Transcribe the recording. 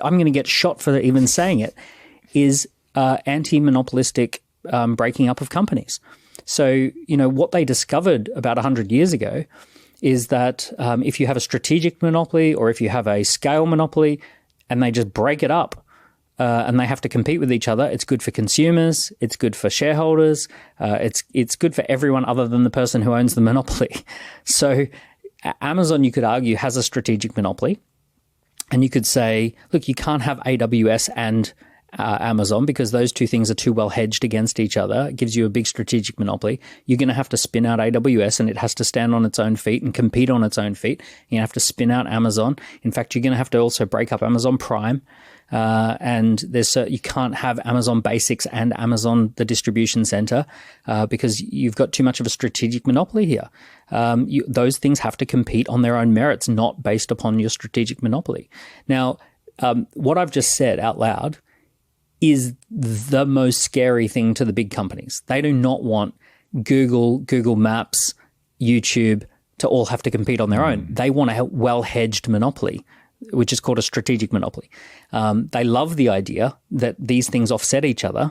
I'm going to get shot for even saying it, is anti-monopolistic breaking up of companies. So, what they discovered about 100 years ago is that if you have a strategic monopoly or if you have a scale monopoly and they just break it up and they have to compete with each other, it's good for consumers, it's good for shareholders, it's good for everyone other than the person who owns the monopoly. So Amazon, you could argue, has a strategic monopoly. And you could say, look, you can't have AWS and Amazon because those two things are too well hedged against each other. It gives you a big strategic monopoly. You're going to have to spin out AWS and it has to stand on its own feet and compete on its own feet. You have to spin out Amazon. In fact, you're going to have to also break up Amazon Prime. And you can't have Amazon Basics and Amazon, the distribution center, because you've got too much of a strategic monopoly here. Those things have to compete on their own merits, not based upon your strategic monopoly. Now, what I've just said out loud is the most scary thing to the big companies. They do not want Google Maps, YouTube to all have to compete on their own. They want a well-hedged monopoly, which is called a strategic monopoly. They love the idea that these things offset each other